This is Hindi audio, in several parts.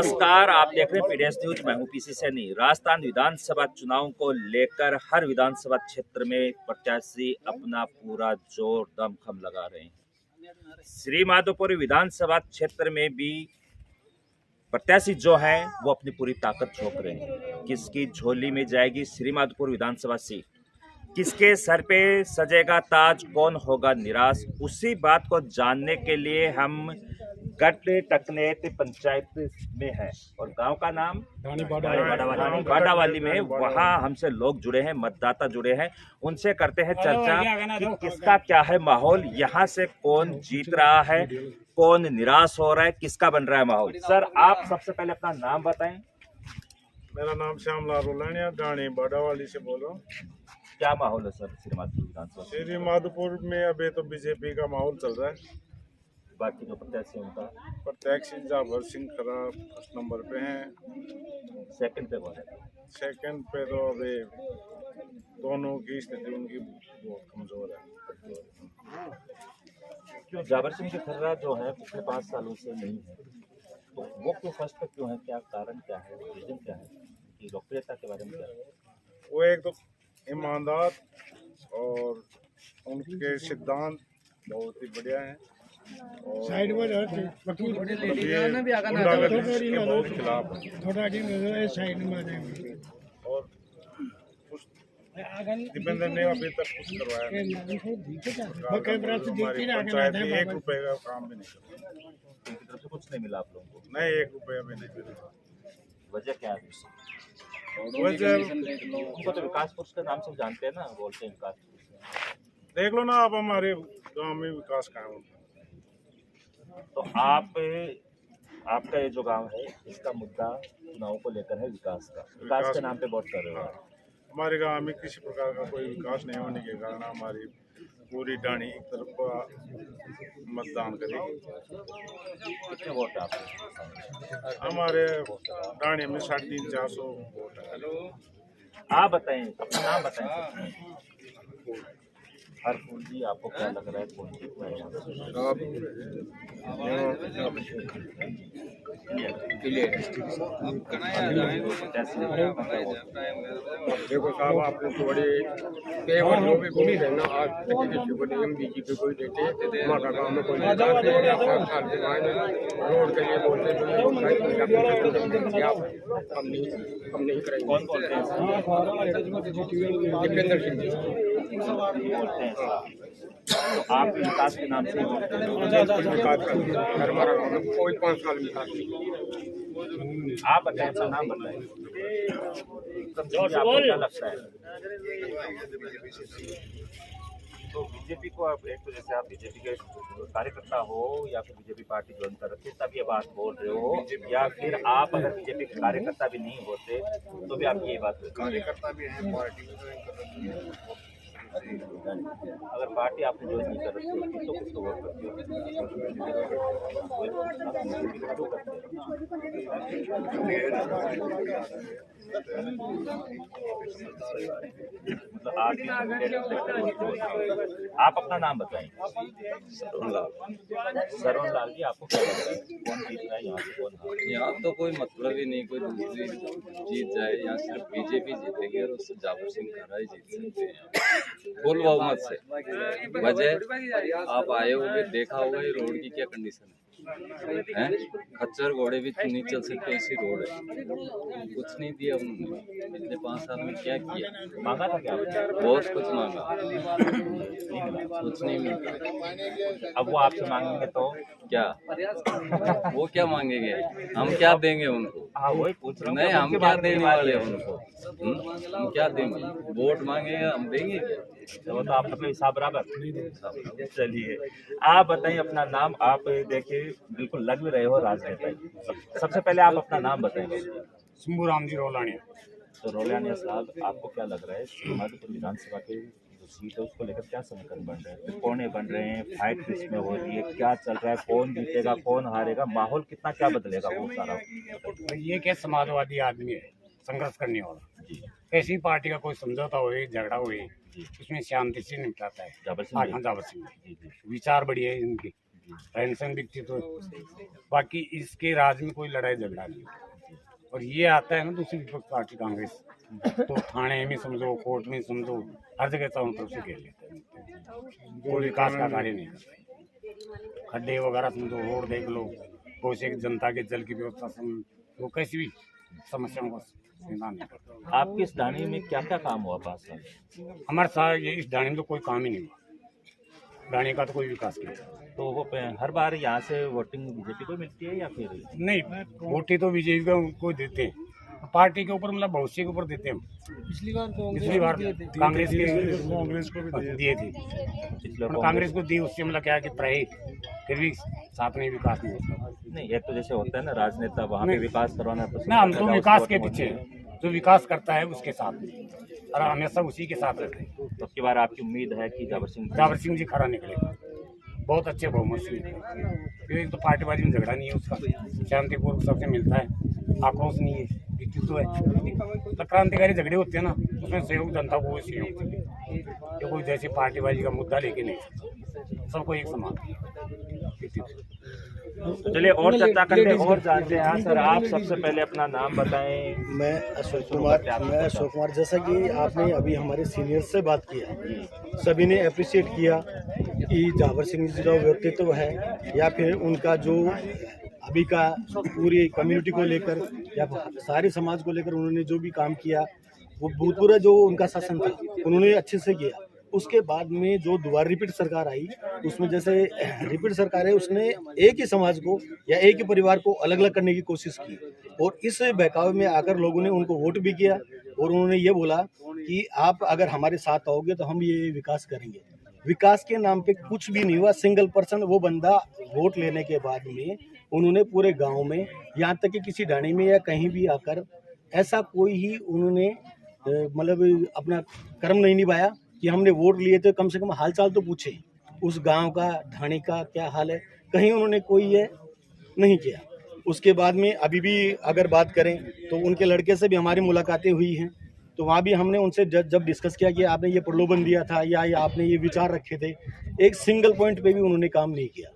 नमस्कार, आप देख रहे हैं पीडीएस न्यूज। मैं हूं पीसी सैनी। राजस्थान विधानसभा चुनाव को लेकर हर विधानसभा क्षेत्र में प्रत्याशी अपना पूरा जोर दमखम लगा रहे हैं। श्री माधोपुर विधानसभा क्षेत्र में भी प्रत्याशी जो है वो अपनी पूरी ताकत झोंक रहे हैं। किसकी झोली में जाएगी श्री माधोपुर विधानसभा सीट, किसके सर पे सजेगा ताज, कौन होगा निराश, उसी बात को जानने के लिए हम गट टकनेत पंचायत में है और गांव का नाम बाडावाली में। वहां हमसे लोग जुड़े हैं, मतदाता जुड़े हैं, उनसे करते हैं चर्चा कि किसका क्या है माहौल, यहाँ से कौन जीत रहा है, कौन निराश हो रहा है, किसका बन रहा है माहौल। सर, आप सबसे पहले अपना नाम बताएं। मेरा नाम श्यामलाल रोलानिया, गाने बाडावाली से बोल रहा हूँ। क्या माहौल है सर श्री माधोपुर विधानसभा? श्री माधोपुर में अभी तो बीजेपी का माहौल चल रहा है। बाकी जो प्रत्याशी है उनका? प्रत्याशी जाबर सिंह खरा फर्स्ट नंबर पे हैं। सेकंड पे कौन है? सेकंड पे तो अभी दोनों की स्थिति उनकी बहुत कमजोर है। क्यों जाबर सिंह खर्रा जो है पिछले 5 सालों से नहीं है, तो वो क्यों फर्स्ट पे क्यों है? क्या कारण क्या है, रीजन क्या है कि लोकप्रियता के बारे में क्या है? वो एक तो ईमानदार और उनके सिद्धांत बहुत ही बढ़िया हैं और साइड में बहुत खिलाफ है। साइड में और कुछ दीपेंद्र ने अभी तक कुछ करवाया नहीं। हमारी पंचायत में 1 रुपए का काम भी नहीं करता। उनकी तरफ से कुछ नहीं मिला आप लोगों को? नहीं, 1 रुपया भी नहीं मिला। वजह क्या है? वजह उनको तो विकास पुरुष के नाम से जानते हैं ना, बोलते हैं विकास पुरुष। देख लो ना, आप हमारे गांव में विकास काम होता है। तो आपका ये जो गांव है इसका मुद्दा चुनाव को लेकर है विकास का, विकास के नाम पे वोट कर रहे हो? हमारे गांव में किसी प्रकार का कोई विकास नहीं होने के कारण हमारी पूरी डाणी एक तरफ मतदान करेगी। कितने वोट है आपके? हमारे डाणी में 350-400 वोट है। आप बताएं, अपना नाम बताएं। हरफूल जी, आपको क्या लग रहा है कौन जीतता है यहाँ देखो साहब, आपने थोड़े केवल जो भी कोई रहना आज तक किसी को नियम बीजेपी कोई देते हमारा काम में कोई रोड के लिए बोलते हम नहीं करेंगे। कौन बोलते हैं? दीपेंद्र सिंह जी बोलते हैं। तो आप विकास के नाम से बोलते हैं? हमारा गाँव में कोई 5 साल विकास नहीं। आप बताएं, अपना नाम बताएं। आपको क्या लगता है? तो बीजेपी को आप, एक तो जैसे आप बीजेपी के कार्यकर्ता हो या फिर बीजेपी पार्टी ज्वाइन कर रखी तब ये बात बोल रहे हो, या फिर आप अगर बीजेपी के कार्यकर्ता भी नहीं होते तो भी आप ये बात कार्यकर्ता भी है, पार्टी में ज्वाइन कर रखी है। अगर पार्टी आपने ज्वाइन नहीं कर रखी होती तो किसको वोट करती मतलब आप अपना नाम बताएं। सरवण लाल जी, आपको क्या लग रहा है कौन जीत रहा है यहाँ से, कौन हार? यहाँ तो कोई मतलब ही नहीं, कोई दूसरी जीत जाए, यहाँ सिर्फ बीजेपी जीतेगी और उससे जाबर सिंह खरा ही जीत सकते हैं फुल बहुमत से। वजह आप आए होगे, देखा होगा ये रोड की क्या कंडीशन है। खच्चर घोड़े भी नहीं चल सकते, ऐसी रोड है। कुछ नहीं दिया उन्होंने पिछले 5 साल में। क्या किया? मांगा था क्या? बहुत कुछ मांगा, कुछ नहीं मिला। अब वो आपसे मांगेंगे तो क्या वो क्या मांगेंगे? हम क्या देंगे उनको? हाँ, वही पूछ रहा हूँ। नहीं, हम क्या देने वाले हैं उनको? हम क्या देंगे? वोट मांगेंगे, हम देंगे क्या? वो तो आपका हिसाब बराबर। चलिए, आप बताइए अपना नाम। आप देखिए बिल्कुल लग भी रहे हो राजनेता। सबसे पहले आप अपना नाम बताएंगे। शंभूराम जी रोलानिया। तो रोलानिया साहब, आपको क्या लग रहा है श्री माधोपुर विधानसभा के जो सीट है उसको लेकर क्या समीकरण बन रहे हैं, कोने बन रहे हैं, फाइट किसमें हो रही है, क्या चल रहा है, कौन जीतेगा, कौन हारेगा, माहौल कितना क्या बदलेगा, वो सारा? ये क्या समाजवादी आदमी है, संघर्ष करने वाला। ऐसी पार्टी का कोई समझौता हुई, झगड़ा हुई, उसमें शांति से निपटाता है। जाबर सिंह हाँ, जाबर सिंह विचार बढ़िया है इनके। रहन सहन व्यक्तित्व है। बाकी इसके राज में कोई लड़ाई झगड़ा नहीं। और ये आता है ना दूसरी विपक्ष पार्टी कांग्रेस, तो थाने में समझो, कोर्ट में समझो, हर जगह चारों तरफ से घेर लेते हैं। कोई विकास का कार्य नहीं करता है। खड्डे वगैरह समझो, रोड देख लो, कोई से जनता के जल की व्यवस्था समझो, वो कैसी भी समस्याओं का समाधान नहीं करता। आपकी इस ढाणी में क्या क्या काम हुआ 5 साल? हमारे साथ ये इस ढाणी में तो कोई काम ही नहीं हुआ। ढाणी का तो कोई विकास नहीं हुआ। तो वो हर बार यहाँ से वोटिंग बीजेपी को मिलती है या फिर? नहीं, वोटें तो बीजेपी को देते हैं, पार्टी के ऊपर मतलब भविष्य के ऊपर देते हैं। पिछली बार कांग्रेस को भी दिए थे, कांग्रेस को दी, उससे मतलब क्या है कि प्राय फिर भी साथ में विकास नहीं होता। नहीं, ये तो जैसे होता है ना, राजनेता वहाँ पे विकास करवाना पसंद ना, हम करता तो है, विकास उसको के वोट पीछे देते हैं। जो विकास करता है उसके साथ में, और हमेशा उसी के साथ रहते हैं। तो अब की बार आपकी उम्मीद है कि जावर सिंह जी खरा निकलेगा, बहुत अच्छे बहुमत से निकलेगा, क्योंकि तो पार्टीबाजी में झगड़ा नहीं है उसका, शांतिपूर्वक सबसे मिलता है, आक्रोश नहीं है, व्यक्तित्व है। तो क्रांतिकारी झगड़े होते हैं ना, उसमें सहयोग जनता को सहयोग चाहिए, जो कोई जैसे पार्टीबाजी का मुद्दा लेके नहीं, सबको एक समान व्यक्तित्व। तो चलिए और चर्चा करते हैं और जानते हैं। हाँ सर, आप सबसे पहले अपना नाम बताएं। मैं अशोक कुमार, जैसा कि आपने अभी हमारे सीनियर से बात किया, सभी ने अप्रिशिएट किया कि जावर सिंह जी का व्यक्तित्व है या फिर उनका जो अभी का पूरी कम्युनिटी को लेकर या सारे समाज को लेकर उन्होंने जो भी काम किया, वो भूतपूर्व जो उनका शासन था उन्होंने अच्छे से किया। उसके बाद में जो दोबारा रिपीट सरकार आई, उसमें जैसे रिपीट सरकार है, उसने एक ही समाज को या एक ही परिवार को अलग अलग करने की कोशिश की, और इस बहकावे में आकर लोगों ने उनको वोट भी किया, और उन्होंने ये बोला कि आप अगर हमारे साथ आओगे तो हम ये विकास करेंगे। विकास के नाम पे कुछ भी नहीं हुआ। सिंगल पर्सन वो बंदा वोट लेने के बाद में उन्होंने पूरे गाँव में, यहाँ तक कि किसी ढाणी में या कहीं भी आकर ऐसा कोई ही उन्होंने मतलब अपना कर्म नहीं निभाया कि हमने वोट लिए तो कम से कम हालचाल तो पूछे, उस गांव का, ढाणी का क्या हाल है, कहीं उन्होंने कोई ये नहीं किया। उसके बाद में अभी भी अगर बात करें तो उनके लड़के से भी हमारी मुलाकातें हुई हैं, तो वहाँ भी हमने उनसे जब डिस्कस किया कि आपने ये प्रलोभन दिया था या आपने ये विचार रखे थे, एक सिंगल पॉइंट पे भी उन्होंने काम नहीं किया।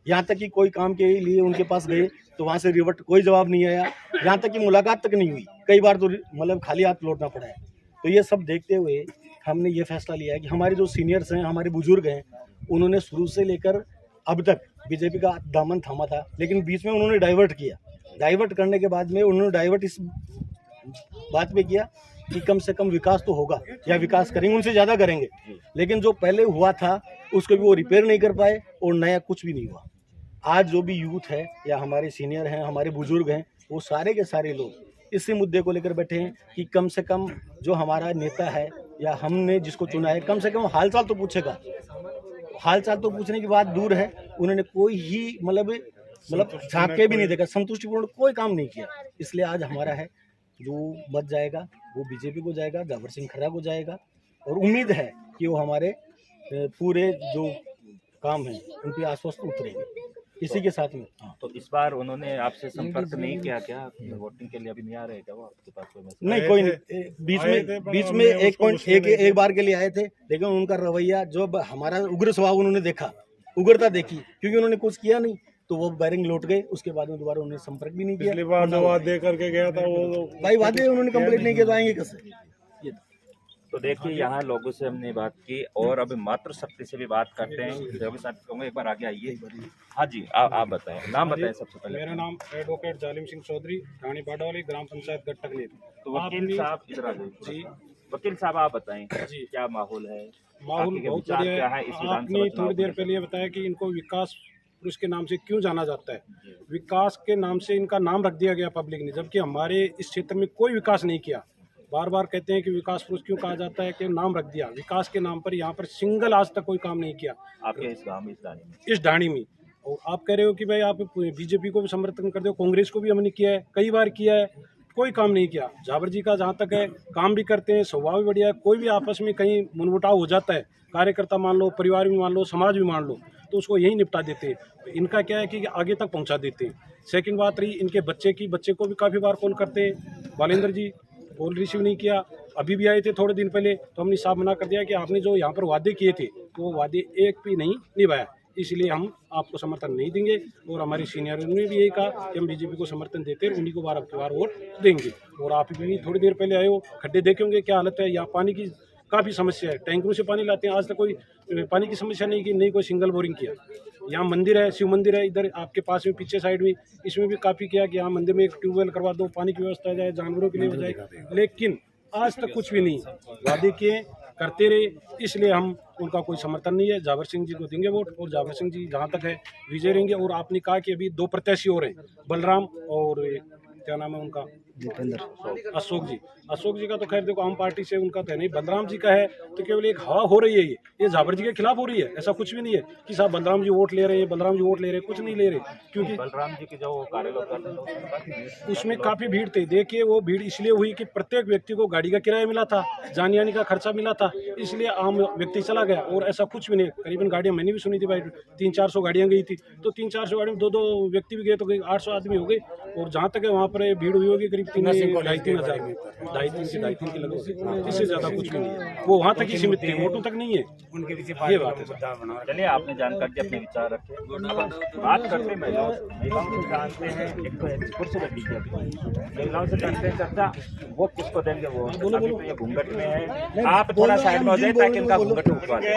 यहाँ तक कि कोई काम के लिए उनके पास गए तो वहाँ से रिवर्ट कोई जवाब नहीं आया, यहाँ तक कि मुलाकात तक नहीं हुई, कई बार तो मतलब खाली हाथ लौटना पड़ा है। तो ये सब देखते हुए हमने ये फैसला लिया है कि हमारे जो सीनियर्स हैं, हमारे बुजुर्ग हैं, उन्होंने शुरू से लेकर अब तक बीजेपी का दामन थामा था, लेकिन बीच में उन्होंने डाइवर्ट किया। डाइवर्ट करने के बाद में उन्होंने डाइवर्ट इस बात पे किया कि कम से कम विकास तो होगा या विकास करेंगे, उनसे ज़्यादा करेंगे, लेकिन जो पहले हुआ था उसको भी वो रिपेयर नहीं कर पाए और नया कुछ भी नहीं हुआ। आज जो भी यूथ है या हमारे सीनियर हैं, हमारे बुजुर्ग हैं, वो सारे के सारे लोग इसी मुद्दे को लेकर बैठे हैं कि कम से कम जो हमारा नेता है या हमने जिसको चुना है, कम से कम हालचाल तो पूछेगा। हालचाल तो पूछने की बात दूर है, उन्होंने कोई ही मतलब झांक के भी नहीं देखा, संतुष्टिपूर्ण कोई काम नहीं किया। इसलिए आज हमारा है जो मत जाएगा वो बीजेपी को जाएगा, जावर सिंह खरा को जाएगा, और उम्मीद है कि वो हमारे पूरे जो काम है उन पर आश्वस्त उतरेंगे इसी के साथ में। हाँ। तो इस बार उन्होंने आपसे संपर्क नहीं किया क्या? वोटिंग के लिए अभी नहीं आ रहे क्या वो आपके पास? कोई मैसेज नहीं, कोई नहीं। बीच में एक बार के लिए आए थे, लेकिन उनका रवैया जो हमारा उग्र स्वभाव उन्होंने देखा, उग्रता देखी, क्योंकि उन्होंने कुछ किया नहीं, तो वो बैरिंग लौट गए। उसके बाद में दोबारा उन्होंने संपर्क भी नहीं किया। पिछली बार जो वादे करके गया था वो भाई वादे उन्होंने कंप्लीट नहीं किया तो आएंगे कैसे? तो देखिए, यहाँ लोगों से हमने बात की और अब मातृशक्ति से भी बात करते हैं। रवि साहब कहूँगा एक बार आगे आइए। हाँ जी, आप बताएं, नाम बताएं सबसे पहले। मेरा नाम एडवोकेट जालिम सिंह चौधरी, ढाणी बाडावाली, ग्राम पंचायत गट्टकली। तो वकील साहब इधर आ जाइए जी। वकील साहब आप बताएं जी, क्या माहौल है? माहौल बहुत बढ़िया है। आपने थोड़ी देर पहले बताया कि इनको विकास पुरुष के नाम से क्यों जाना जाता है। विकास के नाम से इनका नाम रख दिया गया पब्लिक ने, जबकि हमारे इस क्षेत्र में कोई विकास नहीं किया। बार बार कहते हैं कि विकास पुरुष क्यों कहा जाता है, कि नाम रख दिया। विकास के नाम पर यहाँ पर सिंगल आज तक कोई काम नहीं किया आपके इस गाँव में, इस ढाणी में। और आप कह रहे हो कि भाई आप बीजेपी को भी समर्थन कर दो, कांग्रेस को भी हमने किया है, कई बार किया है, कोई काम नहीं किया। जावर जी का जहाँ तक है काम भी करते हैं, स्वभाव भी बढ़िया है। कोई भी आपस में कहीं मनमुटाव हो जाता है, कार्यकर्ता मान लो, परिवार भी मान लो, समाज भी मान लो, तो उसको यही निपटा देते हैं। तो इनका क्या है कि आगे तक पहुँचा देते हैं। सेकंड बात रही इनके बच्चे को भी काफ़ी बार कॉल करते हैं, बालेंद्र जी कॉल रिसीव नहीं किया। अभी भी आए थे थोड़े दिन पहले, तो हमने साफ मना कर दिया कि आपने जो यहाँ पर वादे किए थे तो वो वादे एक भी नहीं निभाया। इसलिए हम आपको समर्थन नहीं देंगे। और हमारे सीनियरों ने भी यही कहा कि हम बीजेपी को समर्थन देते हैं, उन्हीं को बार अब की बार वोट देंगे। और आप भी थोड़ी देर पहले आए हो, खड्डे देखे होंगे क्या हालत है। यहाँ पानी की काफ़ी समस्या है, टैंकरों से पानी लाते हैं, आज तक कोई पानी की समस्या नहीं की, नहीं कोई सिंगल बोरिंग किया। यहाँ मंदिर है, शिव मंदिर है, इधर आपके पास में पीछे साइड में, इसमें भी काफ़ी किया कि यहाँ मंदिर में एक ट्यूबवेल करवा दो, पानी की व्यवस्था हो जाए, जानवरों के लिए हो जाए, लेकिन आज तक कुछ भी नहीं। वादे किए, करते रहे, इसलिए हम उनका कोई समर्थन नहीं है। जावर सिंह जी को देंगे वोट, और जावर सिंह जी जहाँ तक है विजय रहेंगे। और आपने कहा कि अभी 2 प्रत्याशी और हैं, बलराम और क्या नाम है उनका, अशोक जी का तो खैर देखो आम पार्टी से उनका तो है नहीं। बलराम जी का है तो केवल एक हवा हो रही है, ये जावर जी के खिलाफ हो रही है, ऐसा कुछ भी नहीं है कि साहब बलराम जी वोट ले रहे हैं, बलराम जी वोट ले रहे हैं, कुछ नहीं ले रहे। क्योंकि बलराम जी के जो कार्यालय उसमें काफ़ी भीड़ थी। देखिए वो भीड़ इसलिए हुई कि प्रत्येक व्यक्ति को गाड़ी का किराया मिला था, जाने आने का खर्चा मिला था, इसलिए आम व्यक्ति चला गया। और ऐसा कुछ भी नहीं, करीबन गाड़ियाँ मैंने भी सुनी थी भाई 300-400 गाड़ियाँ गई थी, तो 300-400 गाड़ी में 2-2 व्यक्ति भी गए तो 800 आदमी हो गए। और जहाँ तक है वहाँ पर भीड़ हुई होगी करीब 3,500 2,500 की लगभग, इससे ज़्यादा कुछ भी नहीं है। वो वहाँ तक ही सीमित है, वोटों तक नहीं है। उनके पीछे ये बात है। चलिए, आपने जानकारी दी, अपने विचार रखे। अब बात करते हैं महिलाओं से जानते हैं। एक तो एग्जीपुर से लगी थी, महिलाओं से जानते हैं चर्चा वो किसको देंगे। वो अभी तो ये घूंघट में है, आप थोड़ा साइड में हो जाए ताकि इनका घूंघट उठवा दे।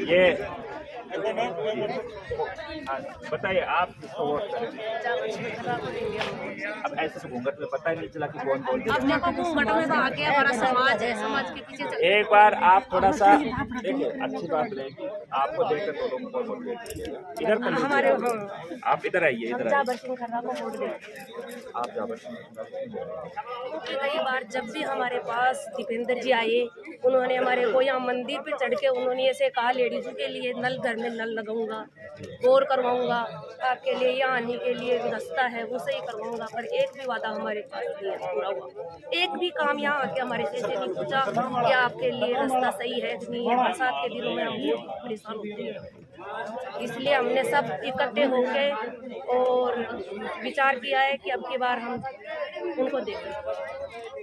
ये बताइए आप किसको वोट करेंगे? अब ऐसे तो घूंघट में पता ही नहीं चला कि कौन बोल रहा है। अपने को घूंघट में तो आके हमारा समाज है, समाज के पीछे चल। एक बार आप थोड़ा सा देखिए, अच्छी बात रहेगी, आपको देखकर तो लोग को वोट देंगे। इधर कर हमारे आप इधर आइए, इधर आइए। जाबर सिंह खन्ना को वोट दें। आप जाबर सिंह क्योंकि कई बार जब भी हमारे पास दीपेंद्र जी आए, उन्होंने हमारे को यहाँ मंदिर पे चढ़ के उन्होंने ऐसे कहा लेडीजों के लिए नल घर में नल लगाऊंगा, बोर करवाऊंगा, आपके लिए यहाँ आने के लिए रास्ता है वो सही करवाऊंगा। पर एक भी वादा हमारे पास नहीं है पूरा हुआ। एक भी काम यहाँ आके हमारे से नहीं पूछा कि आपके लिए रास्ता सही है कि नहीं है। बरसात के दिनों में हम बहुत परेशान होते हैं, इसलिए हमने सब इकट्ठे होके और विचार किया है कि अब की बार हम उनको देंगे,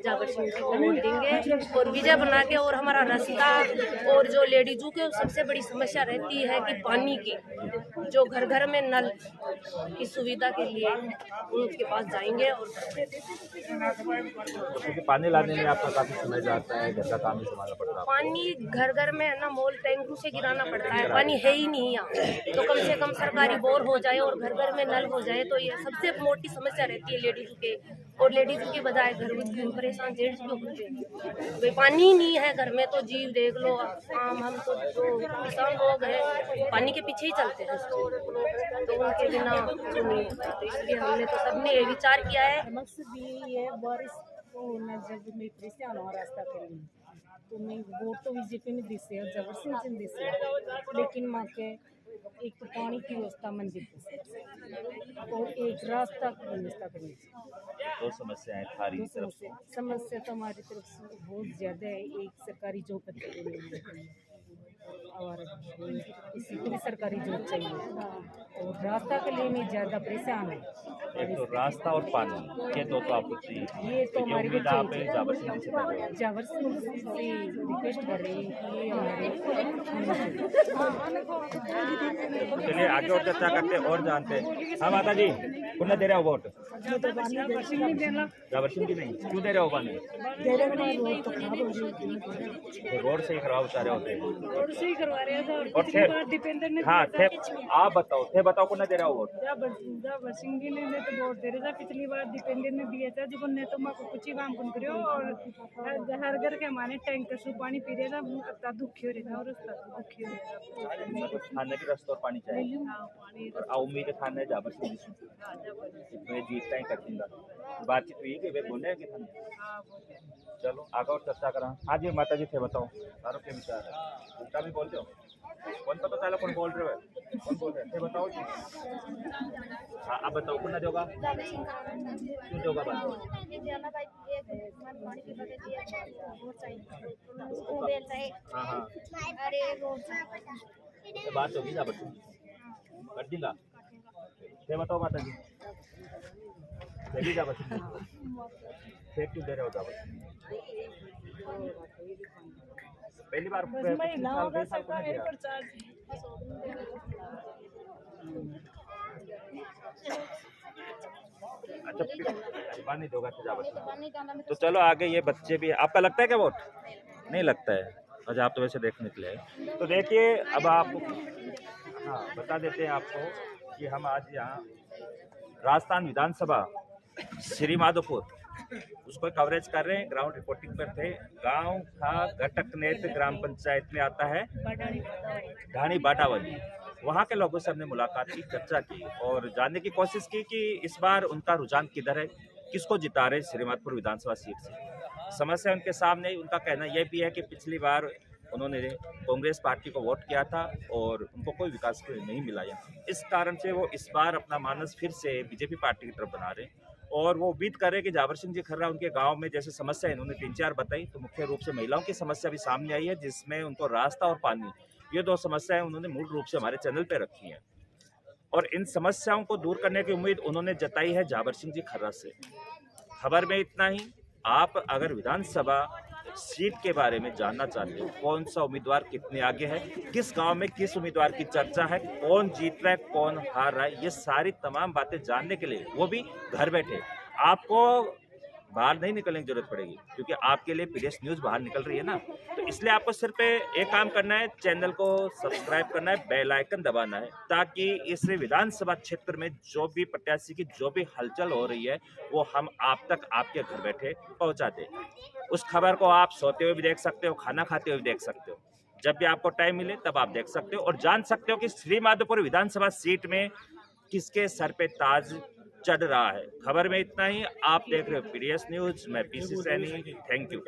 जाबर सिंह को वोट देंगे और विजय बना के। और हमारा रास्ता और जो लेडीजों के सबसे बड़ी समस्या रहती है कि पानी की, जो घर घर में नल की सुविधा के लिए उनके पास जाएंगे। और क्योंकि पानी लाने में आपका काफी समय जाता है, घर का काम भी संभालना पड़ता है। पानी घर घर में है ना, मोल टैंकों से गिराना पड़ता है, पानी है ही नहीं यहाँ। तो कम से कम सरकारी बोर हो जाए और घर घर में नल हो जाए तो ये सबसे मोटी समस्या रहती है लेडीजों के। और लेडीजों की बजाय घर में परेशान जेंट्स भी होते हैं, भाई पानी नहीं है घर में तो जीव देख लो। आम हम तो जो किसान लोग हैं पानी के पीछे ही चलते हैं, तो उनके बिना जो नहीं होता। तो इसलिए हमने तो सबने ये विचार किया है। मकसद ये बारिश होना जब मैं परेशान हो रास्ता के लिए तो मैं वोट तो बीजेपी में दिसे और जावर सिंह से दिसे, लेकिन माँ के एक तो पानी की व्यवस्था मंदिर की और एक रास्ता की व्यवस्था करनी चाहिए। दो समस्याएं थारी तरफ से। समस्या तो हमारी तरफ से बहुत ज़्यादा है। एक सरकारी जॉब और किसी को भी सरकारी जॉब चाहिए और रास्ता के लिए मैं ज़्यादा परेशान है। एक तो रास्ता और पानी, ये दो तो आपको चाहिए। ये तो हमारे को पे जाबर सिंह जी से जावर सिंह से रिक्वेस्ट कर रही है कि ये हमारे। चलिए आगे और चर्चा करते हैं और जानते हैं। हाँ माता जी, कौन दे रहे हो वोट? जाबर सिंह जी नहीं, क्यों दे रहे हो पानी? रोड से ही खराब उतारे होते हैं। रोड से ही करवा रहे हैं और थे, हाँ थे, आप बताओ कौन दे रहा हो वोट? जाबर सिंह जी ने तो वोट दे रहे थे। पिछली बार दीपेंद्र ने दिया था जो ने तो माको कुछ ही काम कौन करियो और हर घर के हमारे टैंकर से पानी पी रहे था, अब दुखी हो रहे था और दुखी हो रहे था। खाने की रास्ता और पानी चाहिए और उम्मीद है खाने जाबर सिंह जी मैं जीतता ही कर दूंगा। बातचीत हुई कि वे बोले कि चलो आगे और चर्चा करा। हाँ जी माता जी थे, बताओ सारों के विचार है। उल्टा भी बोलते हो, कौन पता चला कौन बोल रहे हो, कौन बोल रहे थे बताओ जी। हाँ आप बताओ कौन देगा, क्यों देगा बताओ। हाँ हाँ तो बात होगी ना बच्चों कर दूंगा। ये बताओ माता जी, देगी जा बच्चों क्यों दे रहे हो जाबर? पहली बार अच्छा पानी दोगा तो जावर सिंह। तो चलो आगे ये बच्चे भी, आपका लगता है क्या वोट? नहीं लगता है। अच्छा आप तो वैसे देखने निकले हैं। तो देखिए अब आप, हाँ बता देते हैं आपको कि हम आज यहाँ राजस्थान विधानसभा श्री माधोपुर उसको कवरेज कर रहे हैं। ग्राउंड रिपोर्टिंग पर थे। गांव था घटकनेत ग्राम पंचायत में आता है ढाणी बाटावली। वहाँ के लोगों से हमने मुलाकात की, चर्चा की और जानने की कोशिश की कि इस बार उनका रुझान किधर है, किसको जिता रहे श्रीमाधोपुर विधानसभा सीट से। समस्या उनके सामने, उनका कहना यह भी है कि पिछली बार उन्होंने कांग्रेस पार्टी को वोट किया था और उनको कोई विकास नहीं मिला है। इस कारण से वो इस बार अपना मानस फिर से बीजेपी पार्टी की तरफ बना रहे हैं और वो उम्मीद कर रहे हैं कि जावर सिंह जी खर्रा उनके गांव में जैसे समस्या इन्होंने 3-4 बताई, तो मुख्य रूप से महिलाओं की समस्या भी सामने आई है, जिसमें उनको रास्ता और पानी, ये 2 समस्याएं उन्होंने मूल रूप से हमारे चैनल पे रखी हैं और इन समस्याओं को दूर करने की उम्मीद उन्होंने जताई है जावर सिंह जी खर्रा से। खबर में इतना ही। आप अगर विधानसभा सीट के बारे में जानना चाहते हो, कौन सा उम्मीदवार कितने आगे है, किस गांव में किस उम्मीदवार की चर्चा है, कौन जीत रहा है, कौन हार रहा है, ये सारी तमाम बातें जानने के लिए, वो भी घर बैठे, आपको बाहर नहीं निकलने की जरूरत पड़ेगी क्योंकि आपके लिए पीडीएस न्यूज बाहर निकल रही है ना। तो इसलिए आपको सिर्फ एक काम करना है, चैनल को सब्सक्राइब करना है, बेल आइकन दबाना है, ताकि इस विधानसभा क्षेत्र में जो भी प्रत्याशी की जो भी हलचल हो रही है वो हम आप तक आपके घर बैठे पहुंचा दें। उस खबर को आप सोते हुए भी देख सकते हो, खाना खाते हुए भी देख सकते हो, जब भी आपको टाइम मिले तब आप देख सकते हो और जान सकते हो कि श्री माधोपुर विधानसभा सीट में किसके सर पे ताज चढ़ रहा है। खबर में इतना ही। आप देख रहे हो पीडीएस न्यूज, मैं पीसी सैनी। Thank you.